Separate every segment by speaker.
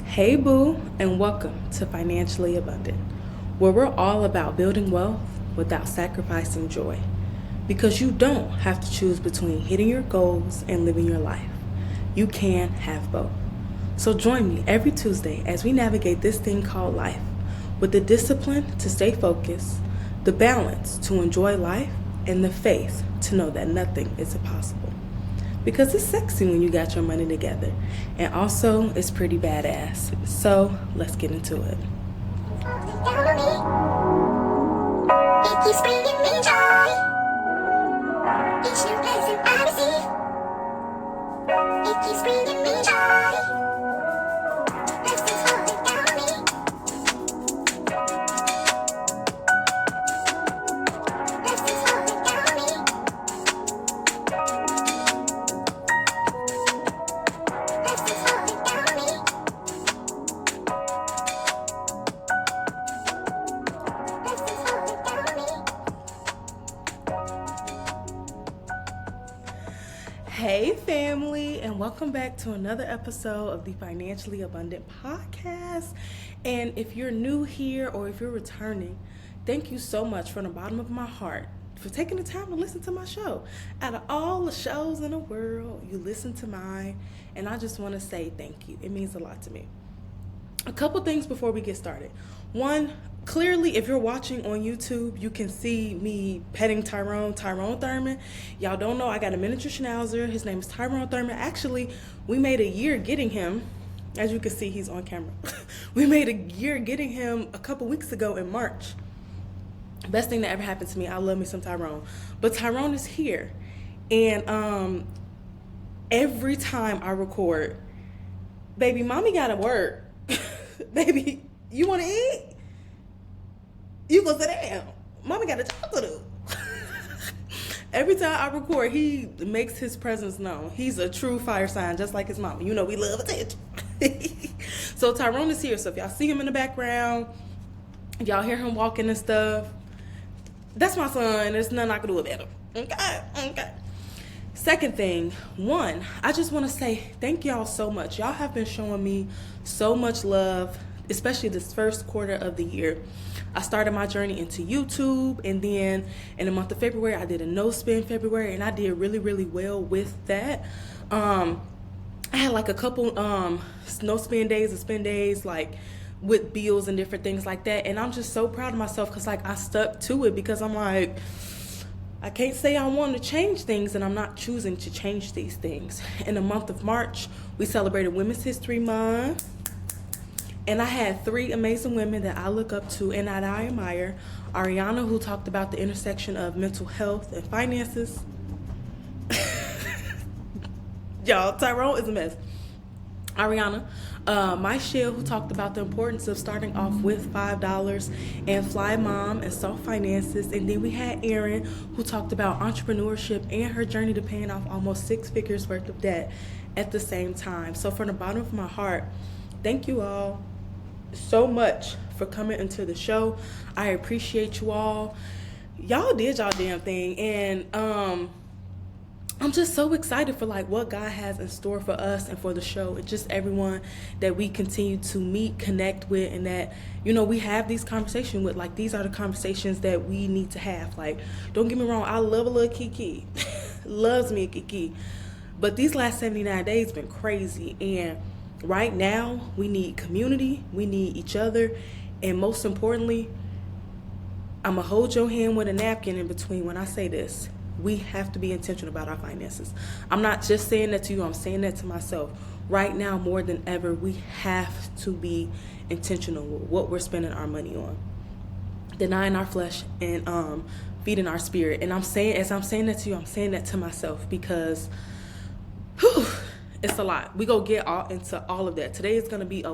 Speaker 1: Hey boo, and welcome to Financially Abundant, where we're all about building wealth without sacrificing joy. Because you don't have to choose between hitting your goals and living your life. You can have both. So join me every Tuesday as we navigate this thing called life with the discipline to stay focused, the balance to enjoy life, and the faith to know that nothing is impossible. Because it's sexy when you got your money together. And also, it's pretty badass. So, let's get into it. It keeps bringing me joy. Each new blessing I receive. It keeps bringing me joy. Blessings falling down on me. Blessings falling down on me. Blessings falling down on me. Blessings falling down on me. Hey family, and welcome back to another episode of the Financially Abundant Podcast. And if you're new here or if you're returning, thank you so much from the bottom of my heart for taking the time to listen to my show. Out of all the shows in the world, you listen to mine, and I just want to say thank you. It means a lot to me. A couple things before we get started. One, clearly, if you're watching on YouTube, you can see me petting Tyrone Thurman. Y'all don't know, I got a miniature schnauzer. His name is Tyrone Thurman. Actually, we made a year getting him. As you can see, he's on camera. We made a year getting him a couple weeks ago in March. Best thing that ever happened to me. I love me some Tyrone. But Tyrone is here. And every time I record, baby, mommy gotta work. Baby, you want to eat? You go sit down. Mommy got a job to do. Every time I record, he makes his presence known. He's a true fire sign, just like his mama. You know we love attention. So Tyrone is here. So if y'all see him in the background, if y'all hear him walking and stuff, that's my son. There's nothing I can do about him. Okay. Second thing, one, I just want to say thank y'all so much. Y'all have been showing me so much love, especially this first quarter of the year. I started my journey into YouTube, and then in the month of February, I did a no-spend February, and I did really, really well with that. I had like a couple no-spend days and spend days, like with bills and different things like that, and I'm just so proud of myself because like I stuck to it because I'm like, I can't say I want to change things and I'm not choosing to change these things. In the month of March, we celebrated Women's History Month. And I had three amazing women that I look up to and that I admire. Ariana, who talked about the intersection of mental health and finances. Y'all, Tyrone is a mess. Ariana. Michelle, who talked about the importance of starting off with $5 and Fly Mom and soft finances. And then we had Erin, who talked about entrepreneurship and her journey to paying off almost 6 figures worth of debt at the same time. So from the bottom of my heart, thank you all so much for coming into the show. I appreciate you all. Y'all did y'all damn thing. And I'm just so excited for like what God has in store for us and for the show and just everyone that we continue to meet, connect with, and that, you know, we have these conversations with. Like, these are the conversations that we need to have. Like, don't get me wrong, I love a little Kiki. Loves me a Kiki. But these last 79 days been crazy, and right now we need community, we need each other, and most importantly, I'm gonna hold your hand with a napkin in between when I say this. We have to be intentional about our finances. I'm not just saying that to you, I'm saying that to myself. Right now, more than ever, we have to be intentional with what we're spending our money on. Denying our flesh and feeding our spirit. And as I'm saying that to you, I'm saying that to myself because it's a lot. We go get into all of that. Today is going to be a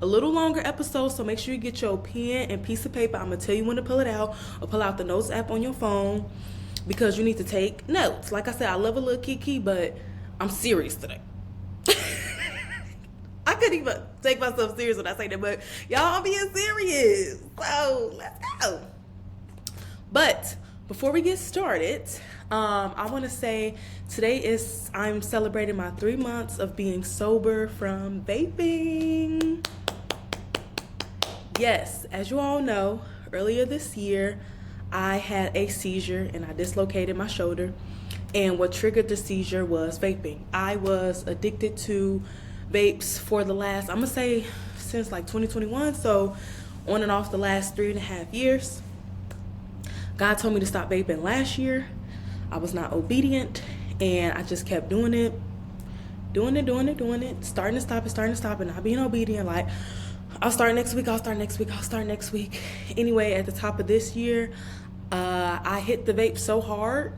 Speaker 1: little longer episode, so make sure you get your pen and piece of paper. I'm going to tell you when to pull it out, or pull out the notes app on your phone, because you need to take notes. Like I said, I love a little Kiki, but I'm serious today. I couldn't even take myself serious when I say that, but y'all, I'm being serious. So let's go. But before we get started, I want to say today I'm celebrating my 3 months of being sober from vaping. Yes, as you all know, earlier this year, I had a seizure and I dislocated my shoulder. And what triggered the seizure was vaping. I was addicted to vapes for the last, I'm gonna say since like 2021, so on and off the last 3.5 years. God told me to stop vaping last year. I was not obedient and I just kept doing it, starting to stop and not being obedient. Like, I'll start next week. Anyway, at the top of this year, I hit the vape so hard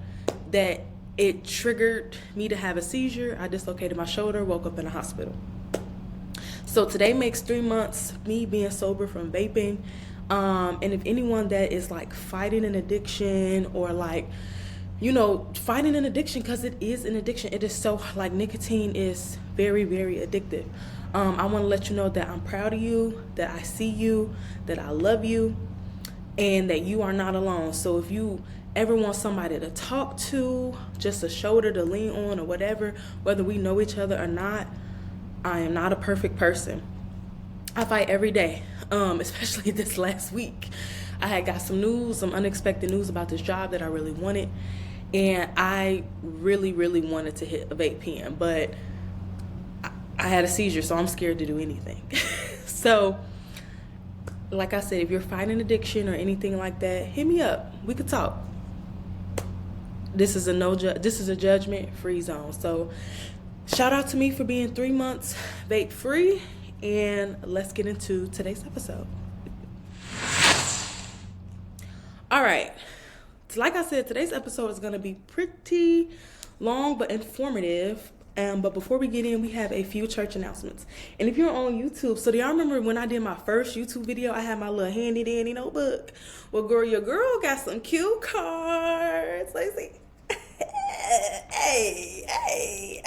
Speaker 1: that it triggered me to have a seizure. I dislocated my shoulder, woke up in a hospital. So today makes 3 months me being sober from vaping. And if anyone that is like fighting an addiction or like, fighting an addiction, because it is an addiction. It is so, like, nicotine is very, very addictive. I want to let you know that I'm proud of you, that I see you, that I love you, and that you are not alone. So if you ever want somebody to talk to, just a shoulder to lean on or whatever, whether we know each other or not, I am not a perfect person. I fight every day, especially this last week. I had got some unexpected news about this job that I really wanted. And I really, really wanted to hit a vape pen, but I had a seizure, so I'm scared to do anything. So, like I said, if you're fighting addiction or anything like that, hit me up. We could talk. This is a judgment-free zone. So, shout out to me for being 3 months vape-free, and let's get into today's episode. All right. Like I said, today's episode is going to be pretty long but informative. But before we get in, we have a few church announcements. And if you're on YouTube, so do y'all remember when I did my first YouTube video, I had my little handy dandy notebook? Well, girl, your girl got some cue cards. Let's see. Hey.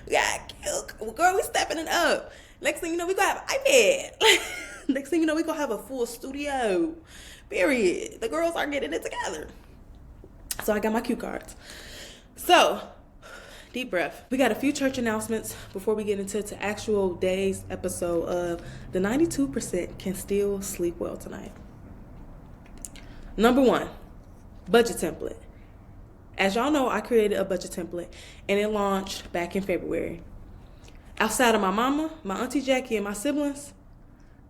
Speaker 1: We got cute. Well, girl, we stepping it up. Next thing you know, we going to have an iPad. Next thing you know, we going to have a full studio. Period. The girls are getting it together. So I got my cue cards. So, deep breath. We got a few church announcements before we get into the actual day's episode of the 92% Can Still Sleep Well Tonight. Number 1, budget template. As y'all know, I created a budget template and it launched back in February. Outside of my mama, my auntie Jackie, and my siblings,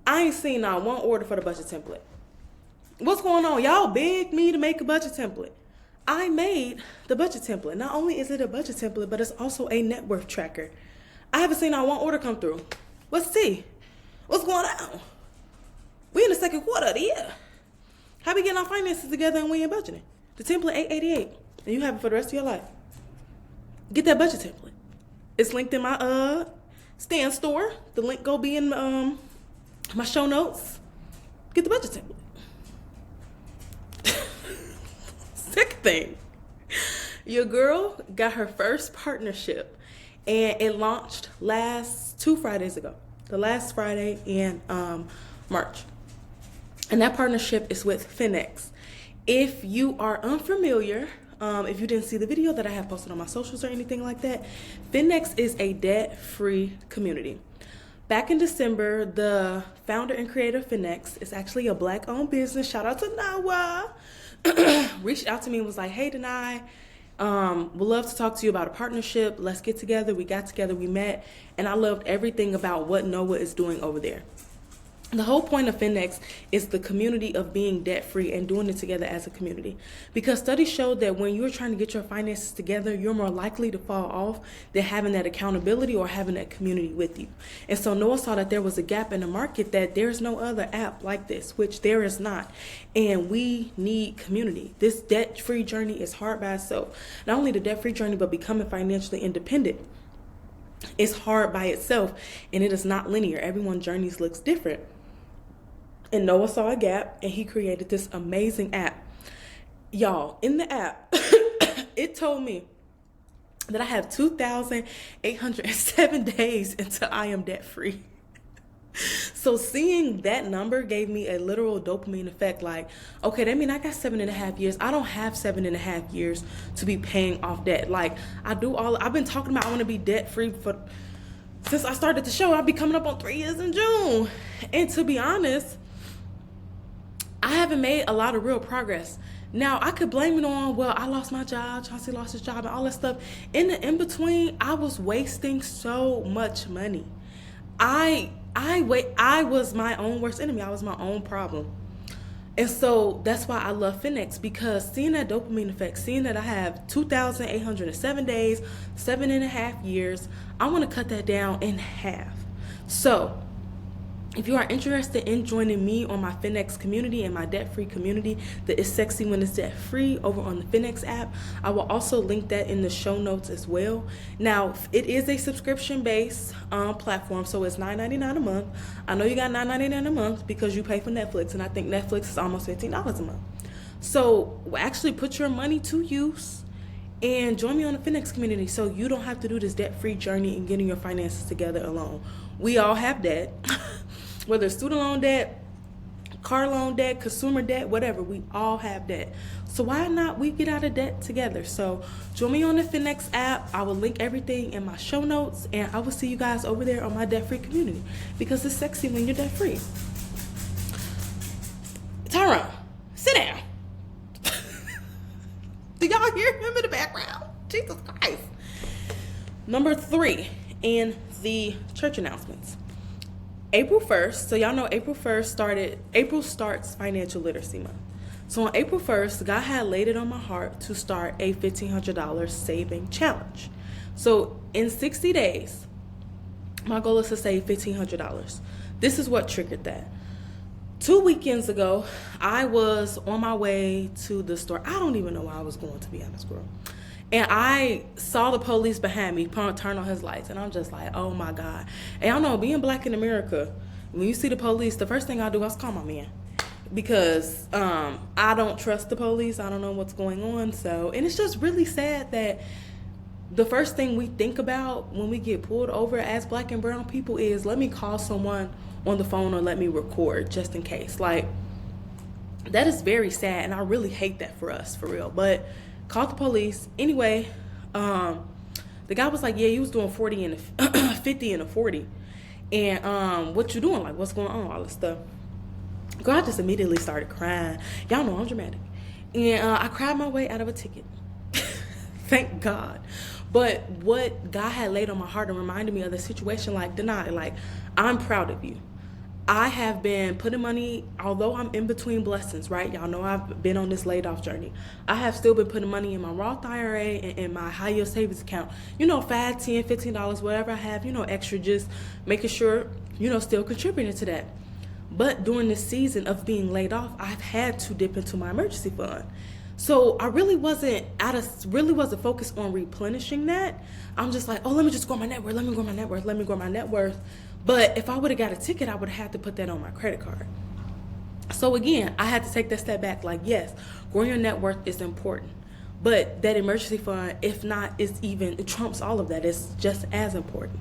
Speaker 1: I ain't seen not one order for the budget template. What's going on? Y'all begged me to make a budget template. I made the budget template. Not only is it a budget template, but it's also a net worth tracker. I haven't seen not one order come through. Let's see. What's going on? We in the second quarter of the year. How we getting our finances together and we ain't budgeting? The template $888, and you have it for the rest of your life. Get that budget template. It's linked in my Stan store. The link go be in my show notes. Get the budget template. Second thing, your girl got her first partnership, and it launched two Fridays ago. The last Friday in March. And that partnership is with Finex. If you are unfamiliar, if you didn't see the video that I have posted on my socials or anything like that, Finex is a debt-free community. Back in December, the founder and creator of Finex is actually a Black-owned business. Shout out to Nawa. Reached out to me and was like, hey, Denai, would love to talk to you about a partnership. Let's get together. We got together, we met, and I loved everything about what Noah is doing over there. The whole point of Finex is the community of being debt-free and doing it together as a community. Because studies show that when you're trying to get your finances together, you're more likely to fall off than having that accountability or having that community with you. And so Noah saw that there was a gap in the market, that there's no other app like this, which there is not. And we need community. This debt-free journey is hard by itself. Not only the debt-free journey, but becoming financially independent is hard by itself, and it is not linear. Everyone's journeys looks different. And Noah saw a gap, and he created this amazing app. Y'all, in the app, it told me that I have 2,807 days until I am debt-free. So seeing that number gave me a literal dopamine effect. Like, okay, that means I got 7.5 years. I don't have 7.5 years to be paying off debt. Like, I've been talking about I want to be debt-free for since I started the show, I'll be coming up on 3 years in June. And to be honest, I haven't made a lot of real progress. Now, I could blame it on, well, I lost my job, Chauncey lost his job, and all that stuff. In the in-between, I was wasting so much money. I was my own worst enemy. I was my own problem. And so that's why I love Finex, because seeing that dopamine effect, seeing that I have 2,807 days, 7.5 years, I want to cut that down in half. So if you are interested in joining me on my Finex community and my debt-free community that is sexy when it's debt-free over on the Finex app, I will also link that in the show notes as well. Now, it is a subscription-based platform, so it's $9.99 a month. I know you got $9.99 a month because you pay for Netflix, and I think Netflix is almost $15 a month. So actually put your money to use and join me on the Finex community so you don't have to do this debt-free journey and getting your finances together alone. We all have debt. Whether it's student loan debt, car loan debt, consumer debt, whatever, we all have debt. So why not we get out of debt together? So join me on the Finex app. I will link everything in my show notes, and I will see you guys over there on my debt-free community because it's sexy when you're debt-free. Tyrone, sit down. Do y'all hear him in the background? Jesus Christ. Number 3 in the church announcements. April 1st, so y'all know April starts Financial Literacy Month. So on April 1st, God had laid it on my heart to start a $1,500 saving challenge. So in 60 days, my goal is to save $1,500. This is what triggered that. 2 weekends ago, I was on my way to the store. I don't even know where I was going, to be honest, girl. And I saw the police behind me turn on his lights. And I'm just like, oh my God. And y'all know, being black in America, when you see the police, the first thing I do is call my man. Because I don't trust the police. I don't know what's going on. And it's just really sad that the first thing we think about when we get pulled over as black and brown people is, let me call someone on the phone or let me record just in case. Like, that is very sad. And I really hate that for us, for real. But called the police. Anyway, the guy was like, yeah, you was doing 40 and a 50 and a 40. And what you doing? Like, what's going on? All this stuff. Girl, I just immediately started crying. Y'all know I'm dramatic. And I cried my way out of a ticket. Thank God. But what God had laid on my heart and reminded me of the situation, like, Denai, like, I'm proud of you. I have been putting money, although I'm in between blessings, right? Y'all know I've been on this laid off journey. I have still been putting money in my Roth IRA and in my high yield savings account. $5, $10, $15, whatever I have, extra, just making sure, still contributing to that. But during this season of being laid off, I've had to dip into my emergency fund. So I really wasn't focused on replenishing that. I'm just like, oh, let me just grow my net worth. Let me grow my net worth. But if I would have got a ticket, I would have had to put that on my credit card. So again, I had to take that step back. Like, yes, growing your net worth is important. But that emergency fund, if not, it trumps all of that. It's just as important.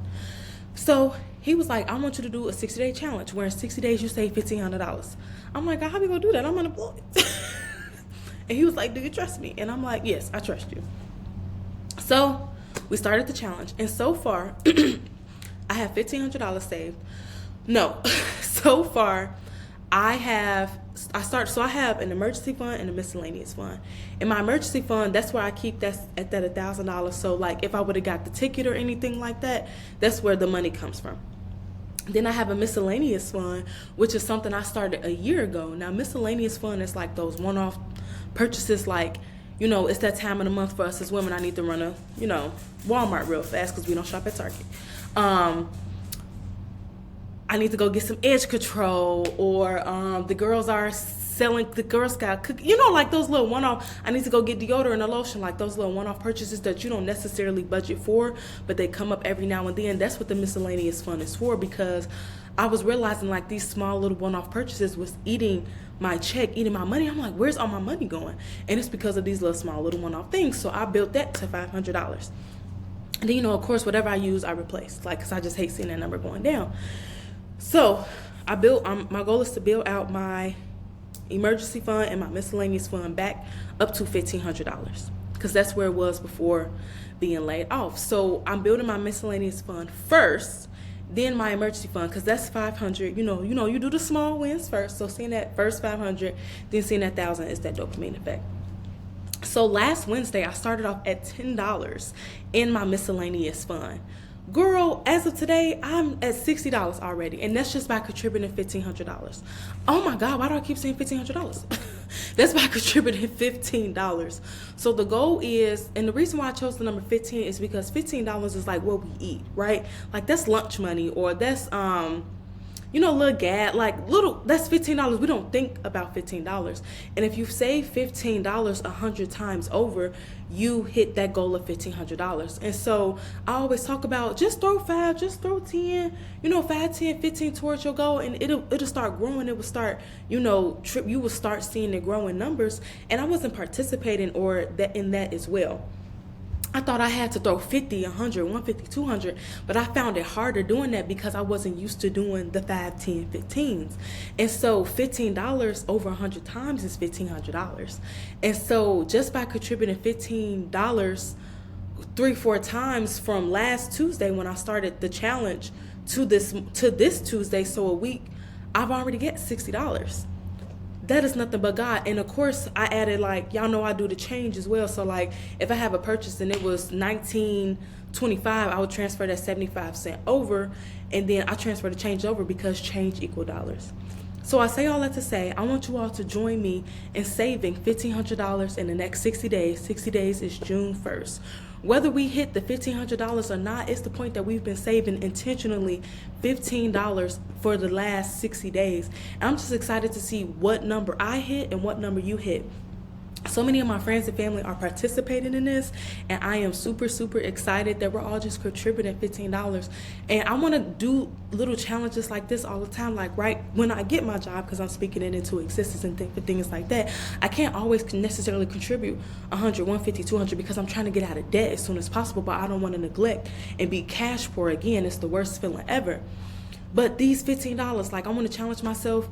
Speaker 1: So he was like, I want you to do a 60-day challenge where in 60 days you save $1,500. I'm like, how we gonna do that? I'm unemployed. And he was like, do you trust me? And I'm like, yes, I trust you. So we started the challenge. And so far, I have $1,500 saved. No, so far I have an emergency fund and a miscellaneous fund. In my emergency fund, that's where I keep that at that $1,000. So like if I would have got the ticket or anything like that, that's where the money comes from. Then I have a miscellaneous fund, which is something I started a year ago. Now, miscellaneous fund is like those one-off purchases, like, it's that time of the month for us as women. I need to run a, Walmart real fast because we don't shop at Target. I need to go get some edge control, or the girls are selling the Girl Scout cookie, like those little one-off. I need to go get deodorant or lotion, like those little one-off purchases that you don't necessarily budget for, but they come up every now and then. That's what the miscellaneous fund is for, because I was realizing like these small little one-off purchases was eating my check, eating my money. I'm like, where's all my money going? And it's because of these little small little one-off things. So I built that to $500. And then, of course, whatever I use, I replace, because I just hate seeing that number going down. So I my goal is to build out my emergency fund and my miscellaneous fund back up to $1,500, because that's where it was before being laid off. So I'm building my miscellaneous fund first, then my emergency fund, because that's 500. You do the small wins first. So seeing that first 500, then seeing that 1,000 is that dopamine effect. So last Wednesday, I started off at $10 in my miscellaneous fund. Girl, as of today, I'm at $60 already, and that's just by contributing $1,500. Oh my God, why do I keep saying $1,500? That's by contributing $15. So the goal is, and the reason why I chose the number 15 is because $15 is like what we eat, right? Like that's lunch money, or that's little that's $15. We don't think about $15. And if you save $15 100 times over, you hit that goal of $1,500. And so I always talk about just throw 5, just throw 10, 5, 10, 15 towards your goal, and it'll start growing. It will start, you will start seeing it grow in numbers. And I wasn't participating in that as well. I thought I had to throw 50, 100, 150, 200, but I found it harder doing that because I wasn't used to doing the 5, 10, 15s. And so $15 over 100 times is $1,500. And so just by contributing $15 3-4 times from last Tuesday when I started the challenge to this Tuesday, so a week, I've already get $60. That is nothing but God. And of course I added, y'all know I do the change as well. So if I have a purchase and it was $19.25, I would transfer that 75 cents over, and then I transfer the change over because change equal dollars. So I say all that to say, I want you all to join me in saving $1,500 in the next 60 days. 60 days is June 1st. Whether we hit the $1,500 or not, it's the point that we've been saving intentionally $15 for the last 60 days. And I'm just excited to see what number I hit and what number you hit. So many of my friends and family are participating in this, and I am super, super excited that we're all just contributing $15. And I want to do little challenges like this all the time, right when I get my job, because I'm speaking it into existence and things like that. I can't always necessarily contribute 100, 150, 200 because I'm trying to get out of debt as soon as possible, but I don't want to neglect and be cash poor again. It's the worst feeling ever. But these $15, I want to challenge myself.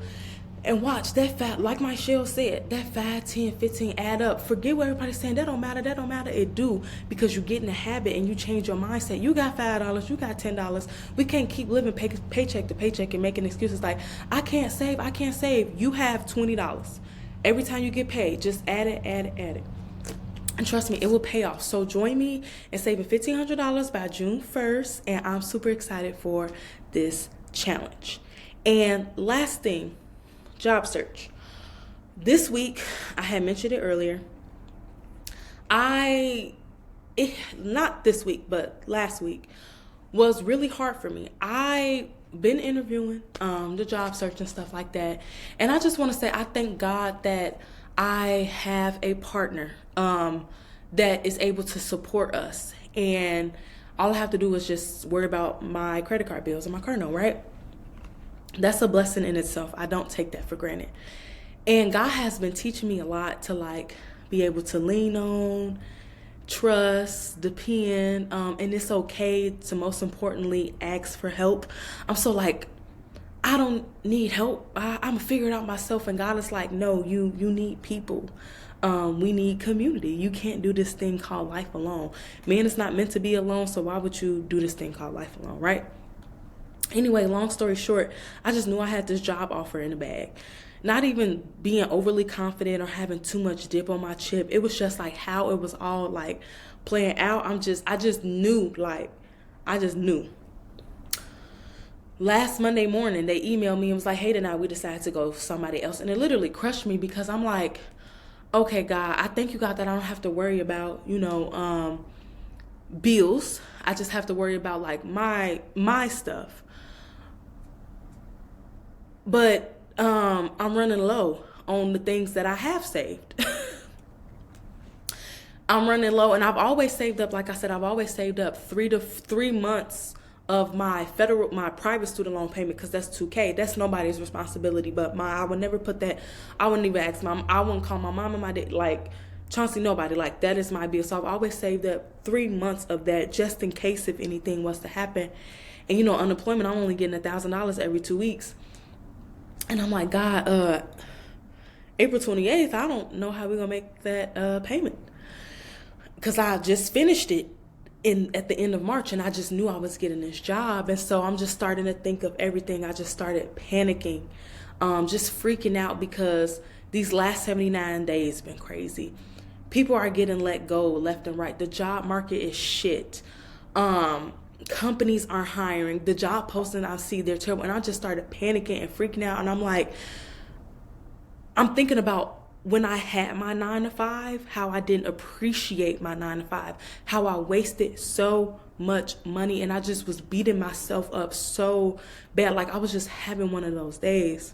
Speaker 1: And watch that like Michelle said, that 5, 10, 15 add up. Forget what everybody's saying. That don't matter. It do, because you get in the habit and you change your mindset. You got $5, you got $10. We can't keep living paycheck to paycheck and making excuses like, I can't save. You have $20. Every time you get paid, just add it. And trust me, it will pay off. So join me in saving $1,500 by June 1st. And I'm super excited for this challenge. And last thing, job search. This week, I had mentioned it earlier. Not this week, but last week was really hard for me. I been interviewing, the job search and stuff like that. And I just want to say, I thank God that I have a partner, that is able to support us. And all I have to do is just worry about my credit card bills and my car note, right? That's a blessing in itself. I don't take that for granted. And God has been teaching me a lot to be able to lean on, trust, depend, and it's okay to most importantly ask for help. I'm so I don't need help. I'm gonna figure it out myself. And God is like, no, you need people. We need community. You can't do this thing called life alone. Man is not meant to be alone, so why would you do this thing called life alone, right? Anyway, long story short, I just knew I had this job offer in the bag. Not even being overly confident or having too much dip on my chip. It was just how it was all playing out. I just knew. Last Monday morning, they emailed me and was like, hey, tonight we decided to go with somebody else. And it literally crushed me because I'm like, okay, God, I thank you, God, that I don't have to worry about, bills. I just have to worry about my stuff. But I'm running low on the things that I have saved. I'm running low, and I've always saved up. Like I said, I've always saved up 3 months of my private student loan payment, because that's $2,000. That's nobody's responsibility but mine. I would never put that. I wouldn't even ask mom. I wouldn't call my mom and my dad. Chauncey, nobody. That is my bill. So I've always saved up 3 months of that just in case if anything was to happen. And unemployment, I'm only getting $1,000 every 2 weeks. And I'm like, God, April 28th, I don't know how we're going to make that payment. Because I just finished it at the end of March, and I just knew I was getting this job. And so I'm just starting to think of everything. I just started panicking, just freaking out, because these last 79 days been crazy. People are getting let go left and right. The job market is shit. Companies aren't hiring. The job posting I see, they're terrible. And I just started panicking and freaking out. And I'm like, I'm thinking about when I had my 9-to-5, how I didn't appreciate my 9-to-5, how I wasted so much money, and I just was beating myself up so bad. Like I was just having one of those days.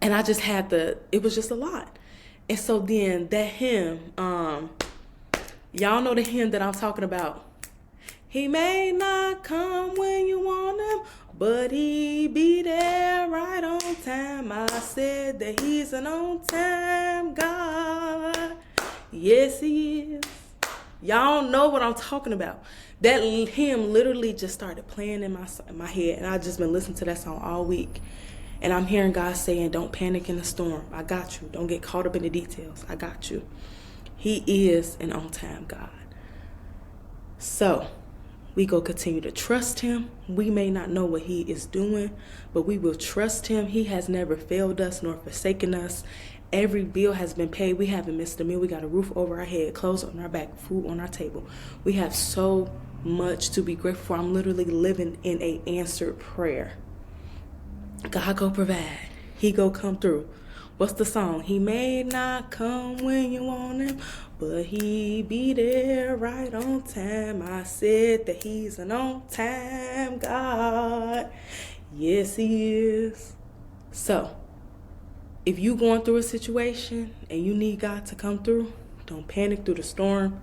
Speaker 1: And I just had it was just a lot. And so then that hymn, y'all know the hymn that I'm talking about. He may not come when you want him, but he be there right on time. I said that he's an on-time God. Yes, he is. Y'all know what I'm talking about. That hymn literally just started playing in my head, and I just been listening to that song all week. And I'm hearing God saying, don't panic in the storm. I got you. Don't get caught up in the details. I got you. He is an on-time God. So we go continue to trust him. We may not know what he is doing, but we will trust him. He has never failed us nor forsaken us. Every bill has been paid. We haven't missed a meal. We got a roof over our head, clothes on our back, food on our table. We have so much to be grateful for. I'm literally living in an answered prayer. God go provide. He go come through. What's the song? He may not come when you want him, but he be there right on time. I said that he's an on-time God. Yes, he is. So, if you going through a situation and you need God to come through, don't panic through the storm.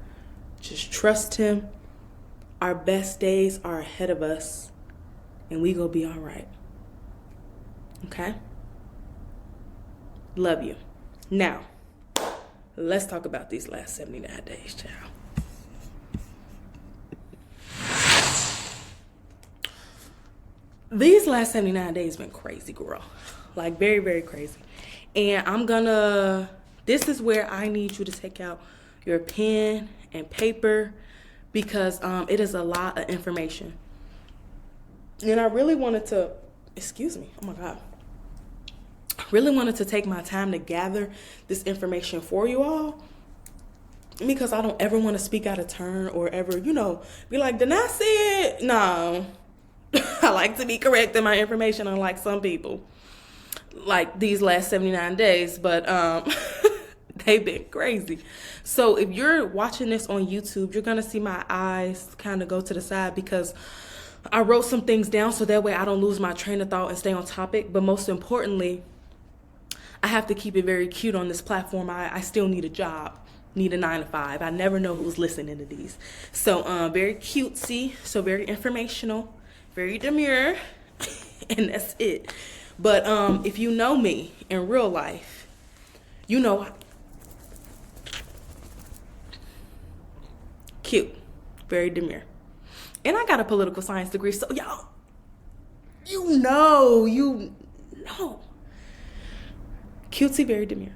Speaker 1: Just trust him. Our best days are ahead of us, and we gonna be all right. Okay? Love you. Now, let's talk about these last 79 days, child. These last 79 days been crazy, girl. Like, very, very crazy. And this is where I need you to take out your pen and paper, because it is a lot of information. And I really wanted to, oh my God. Really wanted to take my time to gather this information for you all, because I don't ever want to speak out of turn or ever, be like, did I say it? No. I like to be correct in my information, unlike some people, like these last 79 days, but they've been crazy. So if you're watching this on YouTube, you're going to see my eyes kind of go to the side, because I wrote some things down so that way I don't lose my train of thought and stay on topic. But most importantly, I have to keep it very cute on this platform. I still need a job, need a 9-to-5. I never know who's listening to these. So very cutesy, so very informational, very demure, and that's it. But if you know me in real life, you know, cute, very demure. And I got a political science degree, so y'all, you know. Cutesy, very demure.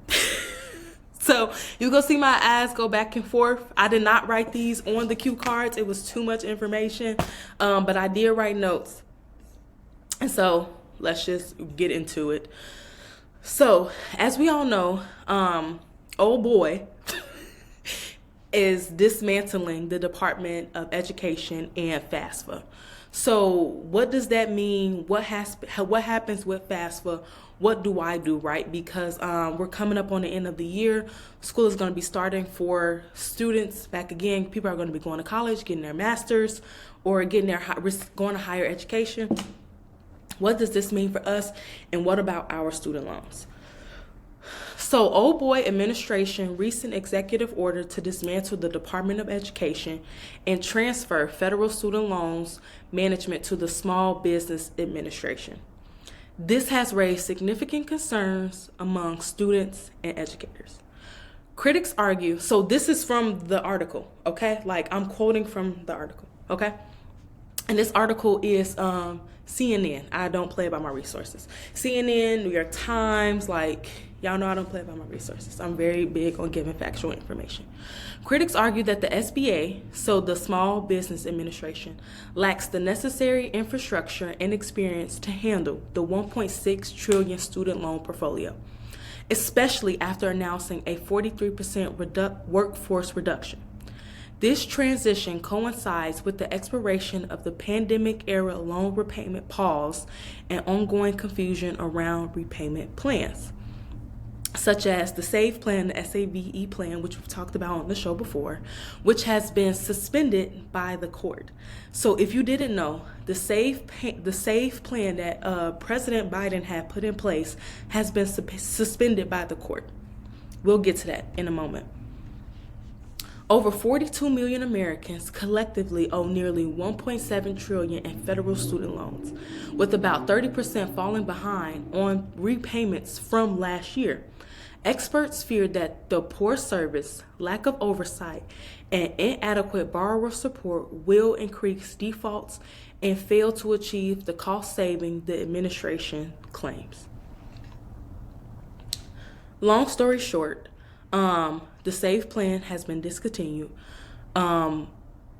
Speaker 1: So you go see my eyes go back and forth. I did not write these on the cue cards. It was too much information, but I did write notes. And so let's just get into it. So as we all know, old boy is dismantling the Department of Education and FAFSA. So what does that mean? What happens with FAFSA? What do I do, right? Because we're coming up on the end of the year. School is going to be starting for students back again. People are going to be going to college, getting their masters, or going to higher education. What does this mean for us? And what about our student loans? So, old boy administration recent executive order to dismantle the Department of Education and transfer federal student loans management to the Small Business Administration. This has raised significant concerns among students and educators. Critics argue, so this is from the article, okay? Like, I'm quoting from the article, okay? And this article is CNN. I don't play by my resources. CNN, New York Times, like, Y'all know I don't play about my resources. I'm very big on giving factual information. Critics argue that the SBA, so the Small Business Administration, lacks the necessary infrastructure and experience to handle the $1.6 trillion student loan portfolio, especially after announcing a 43% workforce reduction. This transition coincides with the expiration of the pandemic-era loan repayment pause and ongoing confusion around repayment plans, such as the SAVE plan, the SAVE plan, which we've talked about on the show before, which has been suspended by the court. So if you didn't know, the SAVE plan that President Biden had put in place has been suspended by the court. We'll get to that in a moment. Over 42 million Americans collectively owe nearly $1.7 trillion in federal student loans, with about 30% falling behind on repayments from last year. Experts fear that the poor service, lack of oversight, and inadequate borrower support will increase defaults and fail to achieve the cost saving the administration claims. Long story short, the SAVE plan has been discontinued.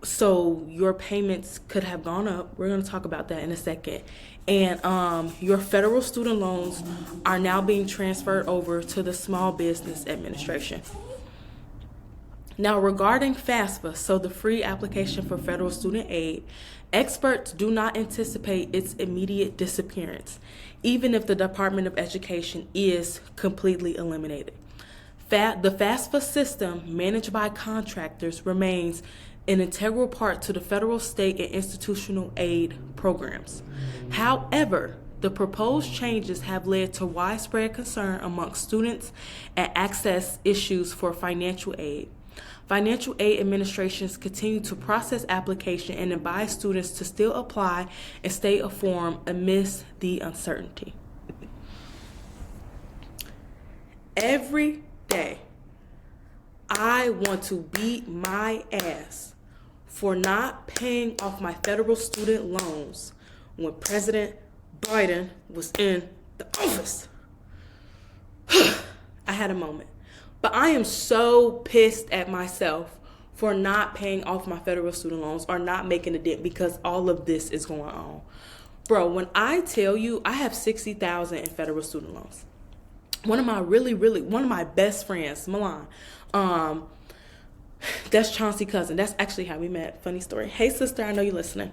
Speaker 1: So your payments could have gone up. We're going to talk about that in a second. And your federal student loans are now being transferred over to the Small Business Administration. Now, regarding FAFSA, so the free application for federal student aid, experts do not anticipate its immediate disappearance, even if the Department of Education is completely eliminated. The FAFSA system, managed by contractors, remains an integral part to the federal, state, and institutional aid programs. However, the proposed changes have led to widespread concern amongst students and access issues for financial aid. Financial aid administrations continue to process applications and advise students to still apply and stay informed amidst the uncertainty. Every day, I want to beat my ass for not paying off my federal student loans when President Biden was in the office. I had a moment. But I am so pissed at myself for not paying off my federal student loans or not making a dent because all of this is going on. Bro, when I tell you I have $60,000 in federal student loans, one of my best friends, Milan, that's Chauncey's cousin. That's actually how we met. Funny story. Hey, sister, I know you're listening.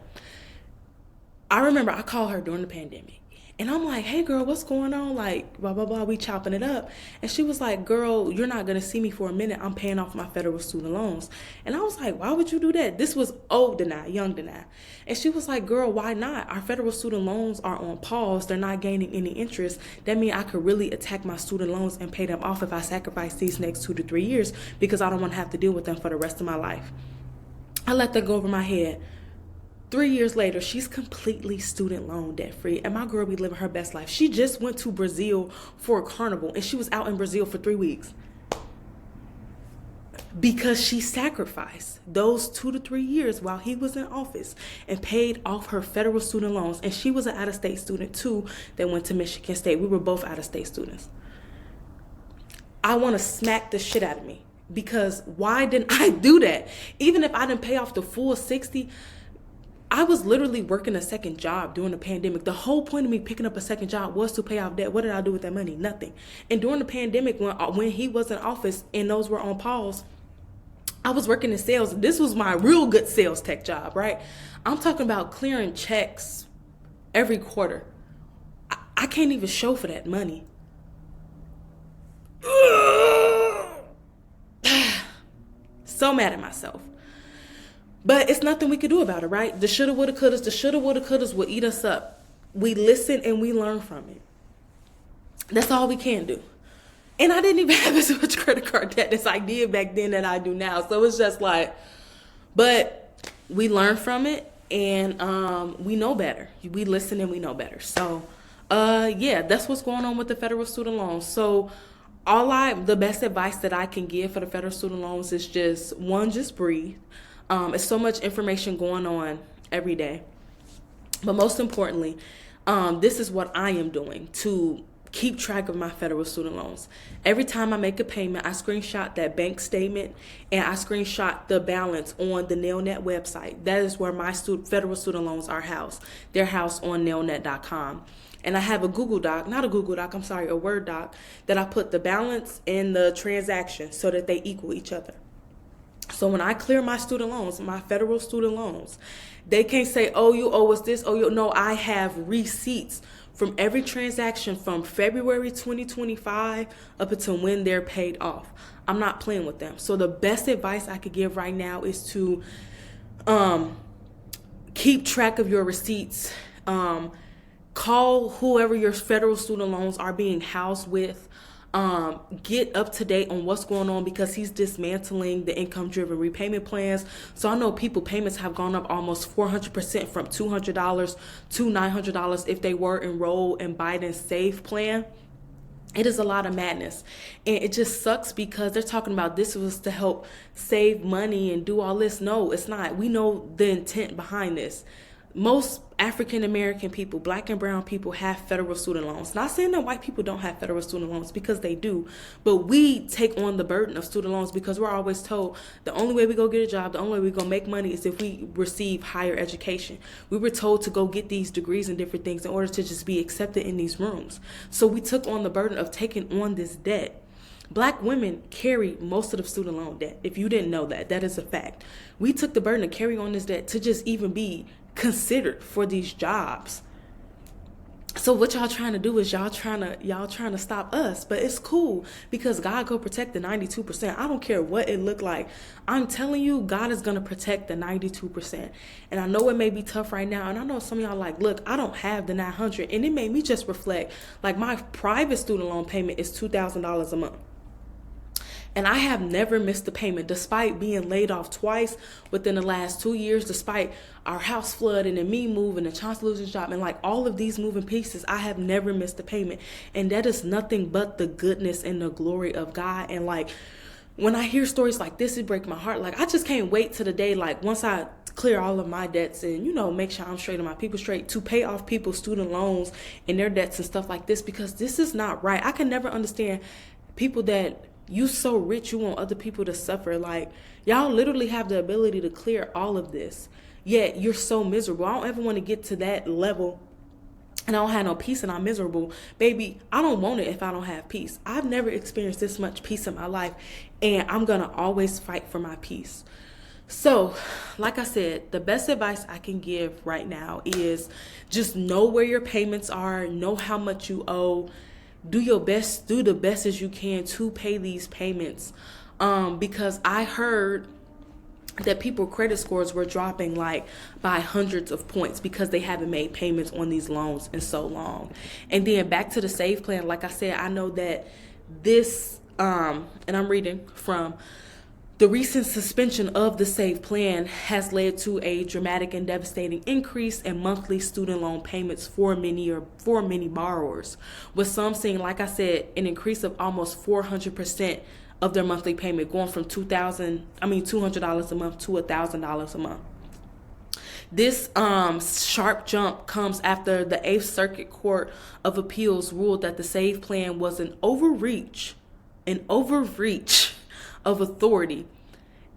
Speaker 1: I remember I called her during the pandemic. And I'm like, hey, girl, what's going on? Like, blah, blah, blah. We chopping it up. And she was like, girl, you're not going to see me for a minute. I'm paying off my federal student loans. And I was like, why would you do that? This was old Dana, young Dana. And she was like, girl, why not? Our federal student loans are on pause. They're not gaining any interest. That means I could really attack my student loans and pay them off if I sacrifice these next 2 to 3 years because I don't want to have to deal with them for the rest of my life. I let that go over my head. 3 years later, she's completely student loan debt free, and my girl be living her best life. She just went to Brazil for a carnival, and she was out in Brazil for 3 weeks because she sacrificed those 2 to 3 years while he was in office and paid off her federal student loans. And she was an out-of-state student too that went to Michigan State. We were both out-of-state students. I want to smack the shit out of me because why didn't I do that? Even if I didn't pay off the full 60, I was literally working a second job during the pandemic. The whole point of me picking up a second job was to pay off debt. What did I do with that money? Nothing. And during the pandemic, when he was in office and those were on pause, I was working in sales. This was my real good sales tech job, right? I'm talking about clearing checks every quarter. I can't even show for that money. So mad at myself. But it's nothing we could do about it, right? The shoulda, woulda, couldas, the shoulda, woulda, couldas will eat us up. We listen and we learn from it. That's all we can do. And I didn't even have as much credit card debt as I did back then that I do now. So it's just like, but we learn from it and we know better. We listen and we know better. So, yeah, that's what's going on with the federal student loans. So the best advice that I can give for the federal student loans is just breathe. It's so much information going on every day. But most importantly, this is what I am doing to keep track of my federal student loans. Every time I make a payment, I screenshot that bank statement and I screenshot the balance on the Nailnet website. That is where my federal student loans are housed. They're housed on nailnet.com. And I have a Google Doc, not a Google Doc, a Word doc, that I put the balance and the transaction so that they equal each other. So when I clear my student loans, my federal student loans, they can't say, oh, you owe us this, no, I have receipts from every transaction from February 2025 up until when they're paid off. I'm not playing with them. So the best advice I could give right now is to keep track of your receipts. Call whoever your federal student loans are being housed with. Get up to date on what's going on, because he's dismantling the income-driven repayment plans. So I know payments have gone up almost 400% from $200 to $900 if they were enrolled in Biden's SAVE plan. It is a lot of madness, and it just sucks because they're talking about this was to help save money and do all this. No, it's not. We know the intent behind this. Most African American people, black and brown people, have federal student loans. Not saying that white people don't have federal student loans, because they do, but we take on the burden of student loans because we're always told the only way we go get a job, the only way we go make money is if we receive higher education. We were told to go get these degrees and different things in order to just be accepted in these rooms. So we took on the burden of taking on this debt. Black women carry most of the student loan debt. If you didn't know that, that is a fact. We took the burden to carry on this debt to just even be considered for these jobs. So what y'all trying to do is y'all trying to stop us, but it's cool because God go protect the 92%. I don't care what it look like. I'm telling you, God is going to protect the 92%. And I know it may be tough right now. And I know some of y'all like, look, I don't have the 900. And it made me just reflect, like my private student loan payment is $2,000 a month. And I have never missed a payment, despite being laid off twice within the last 2 years, despite our house flooding and me moving and Chance losing his job and like all of these moving pieces. I have never missed a payment. And that is nothing but the goodness and the glory of God. And like, when I hear stories like this, it breaks my heart. Like, I just can't wait to the day, like once I clear all of my debts and, make sure I'm straight and my people straight, to pay off people's student loans and their debts and stuff like this, because this is not right. I can never understand people that you so rich you want other people to suffer. Like, y'all literally have the ability to clear all of this, yet you're so miserable. I don't ever want to get to that level and I don't have no peace and I'm miserable. Baby, I don't want it if I don't have peace. I've never experienced this much peace in my life, and I'm gonna always fight for my peace. So, like I said, the best advice I can give right now is just know where your payments are, know how much you owe. Do your best, do the best as you can to pay these payments. Because I heard that people credit scores were dropping like by hundreds of points because they haven't made payments on these loans in so long. And then back to the SAVE plan, like I said, I know that this, and I'm reading from, the recent suspension of the SAVE plan has led to a dramatic and devastating increase in monthly student loan payments for many borrowers, with some seeing, like I said, an increase of almost 400% of their monthly payment, going from $200 a month to $1,000 a month. This sharp jump comes after the 8th Circuit Court of Appeals ruled that the SAVE plan was an overreach of authority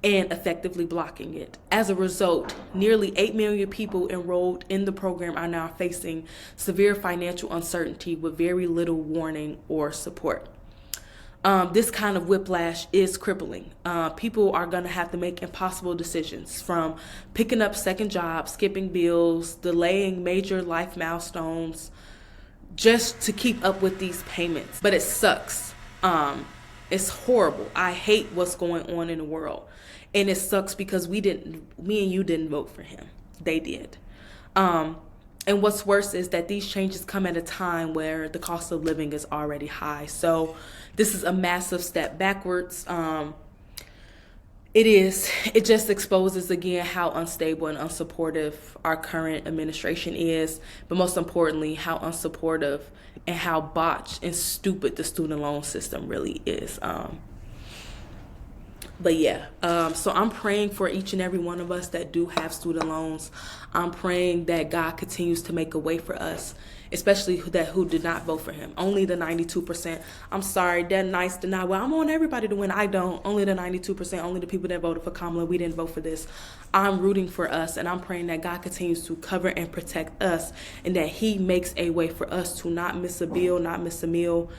Speaker 1: and effectively blocking it. As a result, nearly 8 million people enrolled in the program are now facing severe financial uncertainty with very little warning or support. This kind of whiplash is crippling. People are going to have to make impossible decisions, from picking up second jobs, skipping bills, delaying major life milestones, just to keep up with these payments. But it sucks. It's horrible. I hate what's going on in the world. And it sucks because me and you didn't vote for him. They did. And what's worse is that these changes come at a time where the cost of living is already high. So this is a massive step backwards. It just exposes again how unstable and unsupportive our current administration is, but most importantly, how unsupportive and how botched and stupid the student loan system really is. So I'm praying for each and every one of us that do have student loans. I'm praying that God continues to make a way for us especially who did not vote for him. Only the 92%. I'm sorry, that nice to not. Well, I want everybody to win. I don't. Only the 92%. Only the people that voted for Kamala. We didn't vote for this. I'm rooting for us, and I'm praying that God continues to cover and protect us, and that He makes a way for us to not miss a bill, not miss a meal.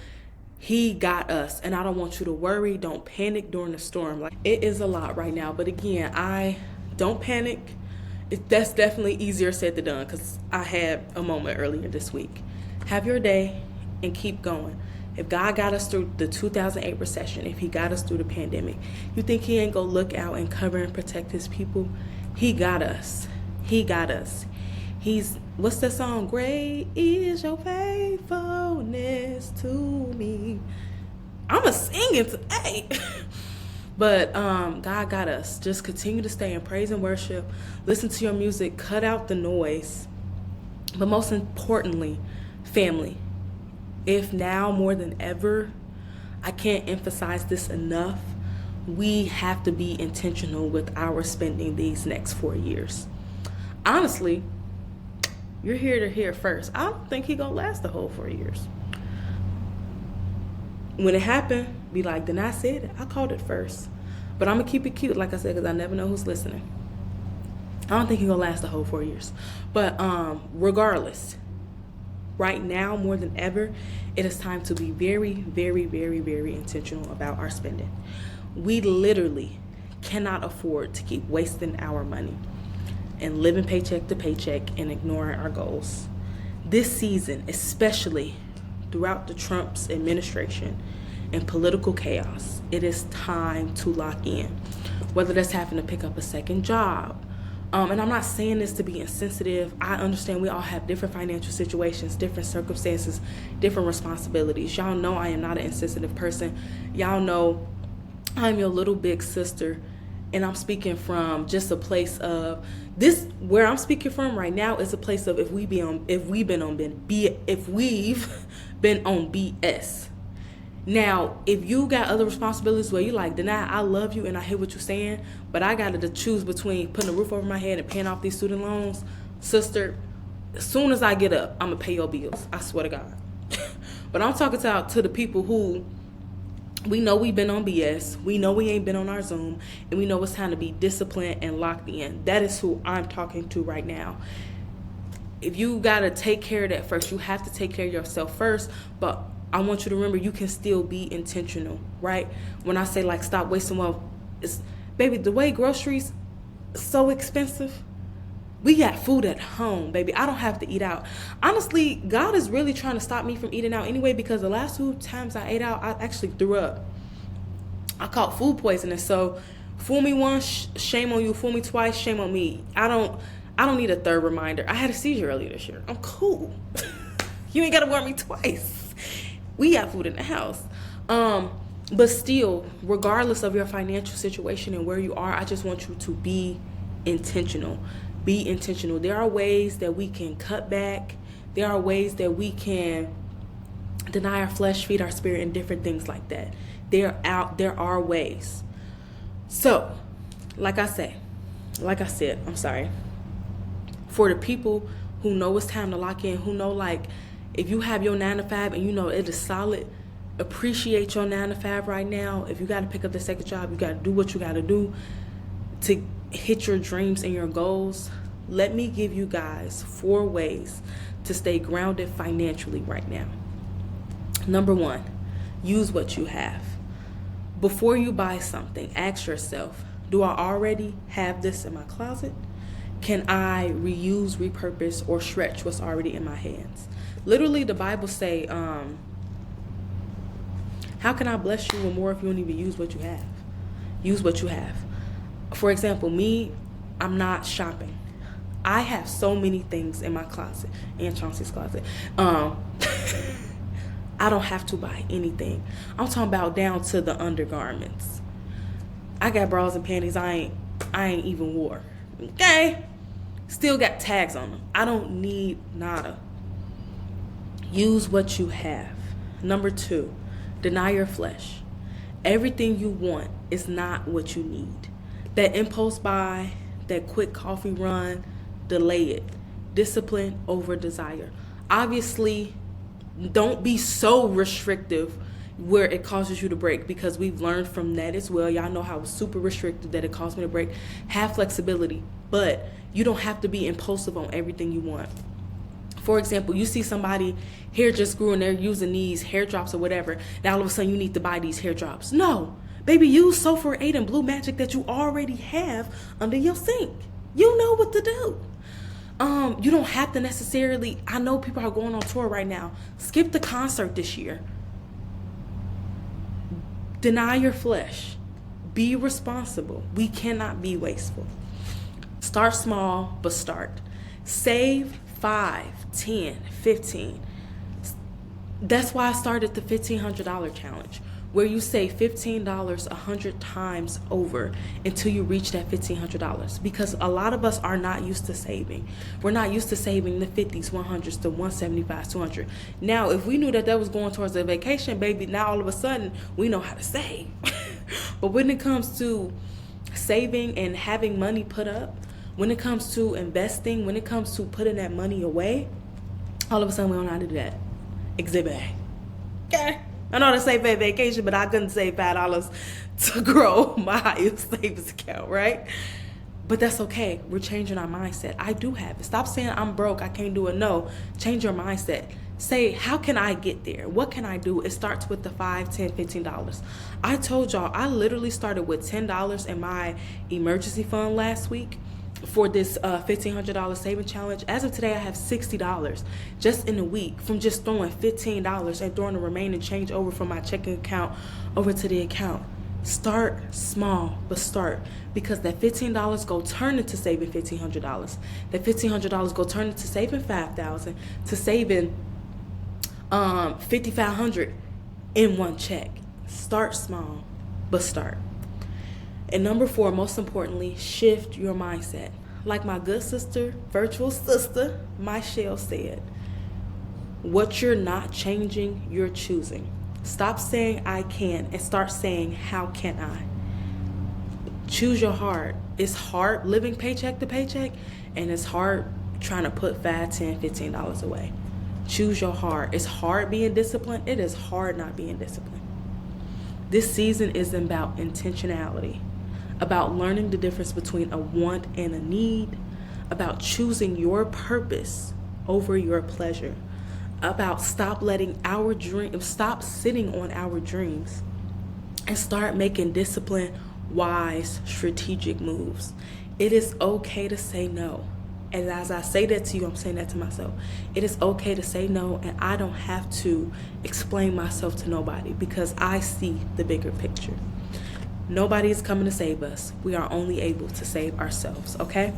Speaker 1: He got us, and I don't want you to worry. Don't panic during the storm. Like, it is a lot right now, but again, I don't panic. That's definitely easier said than done, because I had a moment earlier this week. Have your day and keep going. If God got us through the 2008 recession, if He got us through the pandemic, you think He ain't gonna look out and cover and protect His people? He got us. He got us. What's that song? Great is your faithfulness to me. I'm a singing today. But God got us. Just continue to stay in praise and worship. Listen to your music. Cut out the noise. But most importantly, family. If now more than ever, I can't emphasize this enough, we have to be intentional with our spending these next 4 years. Honestly, you're here to hear first. I don't think He gonna last the whole 4 years. When it happened, be like, then I said it. I called it first. But I'm going to keep it cute, like I said, because I never know who's listening. I don't think He's going to last the whole 4 years. But regardless, right now, more than ever, it is time to be very, very, very, very intentional about our spending. We literally cannot afford to keep wasting our money and living paycheck to paycheck and ignoring our goals. This season, especially throughout the Trump's administration and political chaos, it is time to lock in. Whether that's having to pick up a second job. And I'm not saying this to be insensitive. I understand we all have different financial situations, different circumstances, different responsibilities. Y'all know I am not an insensitive person. Y'all know I'm your little big sister. And I'm speaking from just a place of this. Where I'm speaking from right now is a place of if we've been on BS. Now, if you got other responsibilities where you like, Dana, I love you and I hear what you're saying, but I got to choose between putting a roof over my head and paying off these student loans, sister, as soon as I get up, I'm going to pay your bills. I swear to God. But I'm talking to the people who, we know we've been on BS. We know we ain't been on our Zoom. And we know it's time to be disciplined and locked in. That is who I'm talking to right now. If you got to take care of that first, you have to take care of yourself first. But I want you to remember you can still be intentional, right? When I say, like, stop wasting wealth, it's, baby, the way groceries so expensive, we got food at home, baby. I don't have to eat out. Honestly, God is really trying to stop me from eating out anyway, because the last 2 times I ate out, I actually threw up. I caught food poisoning. So fool me once, shame on you. Fool me twice, shame on me. I don't need a third reminder. I had a seizure earlier this year. I'm cool. You ain't got to warn me twice. We got food in the house. But still, regardless of your financial situation and where you are, I just want you to be intentional. Be intentional. There are ways that we can cut back. There are ways that we can deny our flesh, feed our spirit, and different things like that. There are ways. So, like I said, I'm sorry. For the people who know it's time to lock in, who know, like, if you have your 9 to 5 and you know it is solid, appreciate your 9 to 5 right now. If you got to pick up the second job, you got to do what you got to do to hit your dreams and your goals. Let me give you guys 4 ways to stay grounded financially right now. Number 1, use what you have. Before you buy something, ask yourself, do I already have this in my closet? Can I reuse, repurpose, or stretch what's already in my hands? Literally, the Bible say, how can I bless you with more if you don't even use what you have? Use what you have. For example, me, I'm not shopping. I have so many things in my closet, in Chauncey's closet. I don't have to buy anything. I'm talking about down to the undergarments. I got bras and panties I ain't even wore. Okay? Still got tags on them. I don't need nada. Use what you have. Number 2, deny your flesh. Everything you want is not what you need. That impulse buy, that quick coffee run, delay it. Discipline over desire. Obviously, don't be so restrictive where it causes you to break, because we've learned from that as well. Y'all know how I was super restricted that it caused me to break. Have flexibility, but you don't have to be impulsive on everything you want. For example, you see somebody hair just grew and they're using these hair drops or whatever. Now all of a sudden you need to buy these hair drops. No, baby, use Sulfur 8 and Blue Magic that you already have under your sink. You know what to do. You don't have to necessarily, I know people are going on tour right now. Skip the concert this year. Deny your flesh. Be responsible. We cannot be wasteful. Start small, but start. Save 5, 10, 15. That's why I started the $1,500 challenge, where you save $15 100 times over until you reach that $1,500. Because a lot of us are not used to saving. We're not used to saving the 50s, 100s, the 175s, 200. Now, if we knew that was going towards a vacation, baby, now all of a sudden we know how to save. But when it comes to saving and having money put up, when it comes to investing, when it comes to putting that money away, all of a sudden we don't know how to do that. Exhibit A. Okay. I know to save for vacation, but I couldn't save $5 to grow my highest savings account, right? But that's okay. We're changing our mindset. I do have it. Stop saying I'm broke, I can't do it. No, change your mindset. Say, how can I get there? What can I do? It starts with the $5, $10, $15. I told y'all, I literally started with $10 in my emergency fund last week for this $1,500 saving challenge. As of today, I have $60 just in a week from just throwing $15 and throwing the remaining change over from my checking account over to the account. Start small, but start, because that $15 go turn into saving $1,500. That $1,500 go turn into saving $5,000 to saving $5,500 in one check. Start small, but start. And number 4, most importantly, shift your mindset. Like my good sister, virtual sister, Michelle said, what you're not changing, you're choosing. Stop saying I can and start saying how can I. Choose your heart. It's hard living paycheck to paycheck, and it's hard trying to put $5, $10, $15 away. Choose your heart. It's hard being disciplined. It is hard not being disciplined. This season is about intentionality, about learning the difference between a want and a need, about choosing your purpose over your pleasure, about stop sitting on our dreams and start making disciplined, wise, strategic moves. It is okay to say no. And as I say that to you, I'm saying that to myself. It is okay to say no, and I don't have to explain myself to nobody because I see the bigger picture. Nobody is coming to save us. We are only able to save ourselves, okay?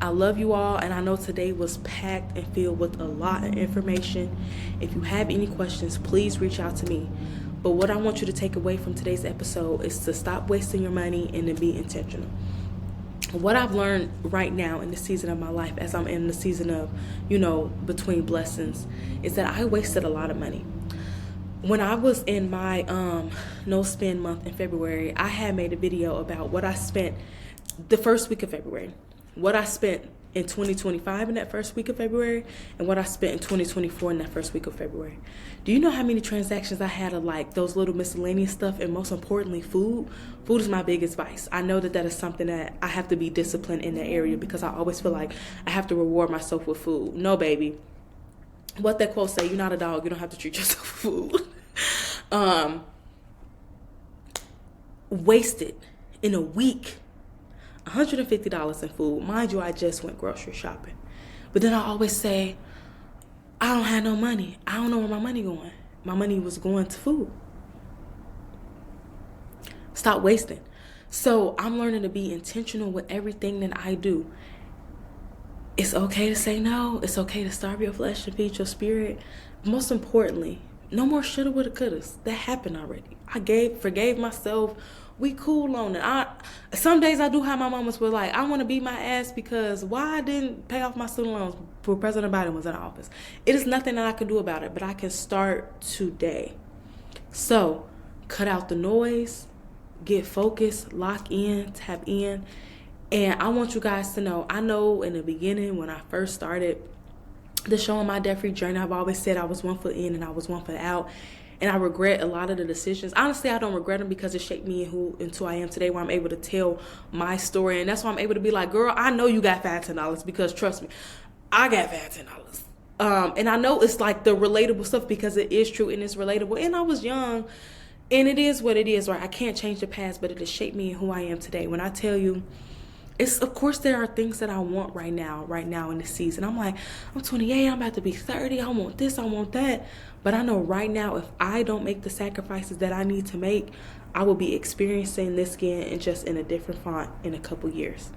Speaker 1: I love you all, and I know today was packed and filled with a lot of information. If you have any questions, please reach out to me. But what I want you to take away from today's episode is to stop wasting your money and to be intentional. What I've learned right now in the season of my life, as I'm in the season of, between blessings, is that I wasted a lot of money. When I was in my no spend month in February, I had made a video about what I spent the first week of February, what I spent in 2025 in that first week of February, and what I spent in 2024 in that first week of February. Do you know how many transactions I had of like those little miscellaneous stuff, and most importantly, food? Food is my biggest vice. I know that is something that I have to be disciplined in that area because I always feel like I have to reward myself with food. No, baby. What that quote say, you're not a dog, you don't have to treat yourself with food. Wasted in a week $150 in food. Mind you, I just went grocery shopping. But then I always say, I don't have no money. I don't know where my money going. My money was going to food. Stop wasting. So I'm learning to be intentional with everything that I do. It's okay to say no. It's okay to starve your flesh and feed your spirit. Most importantly, no more shoulda, woulda, couldas. That happened already. I forgave myself. We cool on it. Some days I do have my moments where like I want to beat my ass because why I didn't pay off my student loans when President Biden was in office. It is nothing that I can do about it, but I can start today. So cut out the noise, get focused, lock in, tap in. And I want you guys to know, I know in the beginning when I first started, the showing my debt-free journey, I've always said I was one foot in and I was one foot out. And I regret a lot of the decisions. Honestly, I don't regret them because it shaped me into who I am today, where I'm able to tell my story. And that's why I'm able to be like, girl, I know you got $5-10, because trust me, I got $5-10. And I know it's like the relatable stuff because it is true and it's relatable. And I was young, and it is what it is, right? I can't change the past, but it has shaped me in who I am today. When I tell you, it's, of course, there are things that I want right now in this season. I'm like, I'm 28, I'm about to be 30. I want this, I want that. But I know right now, if I don't make the sacrifices that I need to make, I will be experiencing this again and just in a different font in a couple years.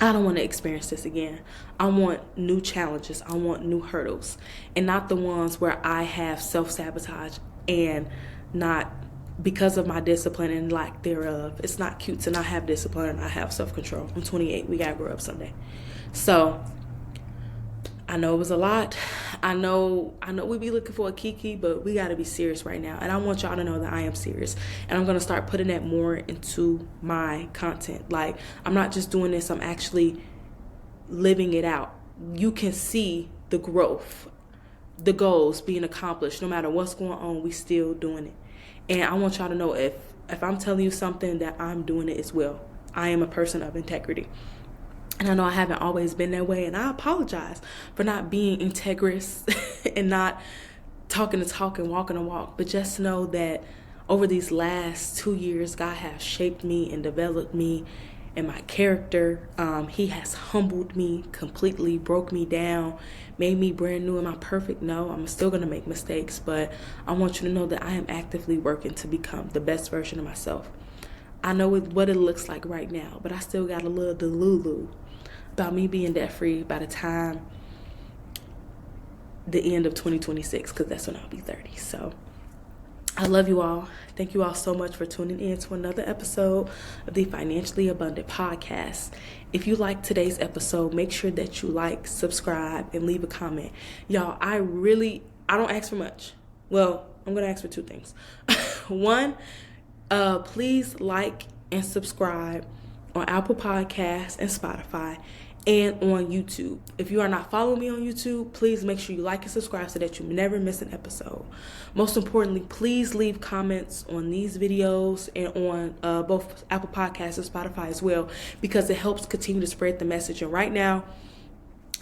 Speaker 1: I don't want to experience this again. I want new challenges. I want new hurdles, and not the ones where I have self-sabotage and not because of my discipline and lack thereof. It's not cute to not have discipline and not have self-control. I'm 28. We got to grow up someday. So I know it was a lot. I know we be looking for a kiki, but we got to be serious right now. And I want y'all to know that I am serious. And I'm going to start putting that more into my content. Like, I'm not just doing this. I'm actually living it out. You can see the growth, the goals being accomplished. No matter what's going on, we still doing it. And I want y'all to know, if I'm telling you something, that I'm doing it as well. I am a person of integrity. And I know I haven't always been that way, and I apologize for not being integrous and not talking the talk and walking the walk. But just know that over these last 2 years, God has shaped me and developed me and my character. He has humbled me completely, broke me down, made me brand new. Am I perfect? No, I'm still going to make mistakes, but I want you to know that I am actively working to become the best version of myself. I know what it looks like right now, but I still got a little delulu about me being debt-free by the time the end of 2026, because that's when I'll be 30. So I love you all. Thank you all so much for tuning in to another episode of the Financially Abundant Podcast. If you like today's episode, make sure that you like, subscribe, and leave a comment. Y'all, I don't ask for much. Well, I'm going to ask for 2 things. One, please like and subscribe on Apple Podcasts and Spotify, and on YouTube. If you are not following me on YouTube, please make sure you like and subscribe so that you never miss an episode. Most importantly, please leave comments on these videos and on both Apple Podcasts and Spotify as well, because it helps continue to spread the message. And right now,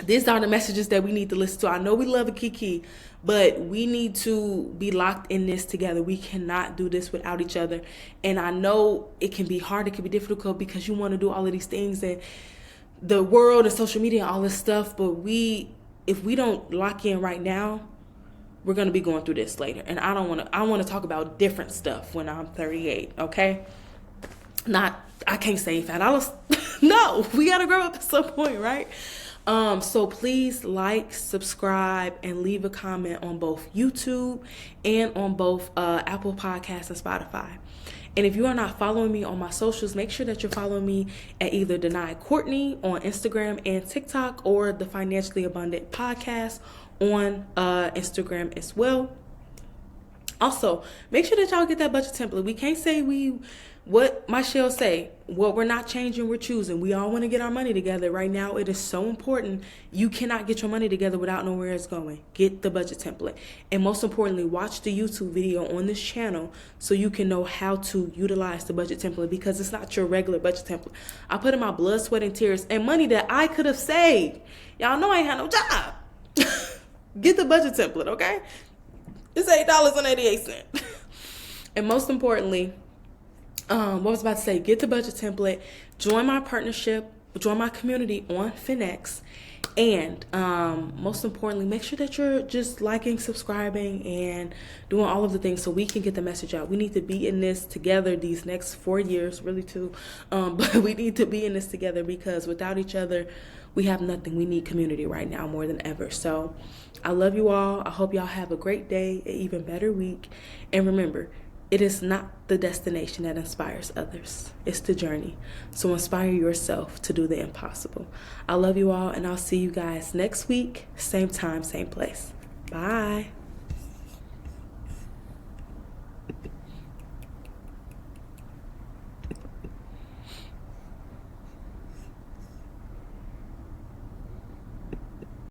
Speaker 1: these are the messages that we need to listen to. I know we love a kiki, but we need to be locked in this together. We cannot do this without each other. And I know it can be hard, it can be difficult, because you want to do all of these things and the world and social media and all this stuff, but if we don't lock in right now, we're going to be going through this later. And I want to talk about different stuff when I'm 38, okay? I can't say $5. No, we got to grow up at some point, right? So please like, subscribe, and leave a comment on both YouTube and on both Apple Podcasts and Spotify. And if you are not following me on my socials, make sure that you're following me at either Denied Courtney on Instagram and TikTok, or the Financially Abundant Podcast on Instagram as well. Also, make sure that y'all get that budget template. We can't say what Michelle say, what we're not changing, we're choosing. We all want to get our money together. Right now, it is so important. You cannot get your money together without knowing where it's going. Get the budget template. And most importantly, watch the YouTube video on this channel so you can know how to utilize the budget template, because it's not your regular budget template. I put in my blood, sweat, and tears and money that I could have saved. Y'all know I ain't had no job. Get the budget template, okay? It's $8.88. And most importantly, what was I about to say? Get the budget template, join my partnership, join my community on Finex, and most importantly, make sure that you're just liking, subscribing, and doing all of the things so we can get the message out. We need to be in this together these next 4 years, really 2, but we need to be in this together, because without each other, we have nothing. We need community right now more than ever. So I love you all. I hope y'all have a great day, an even better week, and remember, it is not the destination that inspires others. It's the journey. So inspire yourself to do the impossible. I love you all, and I'll see you guys next week. Same time, same place. Bye.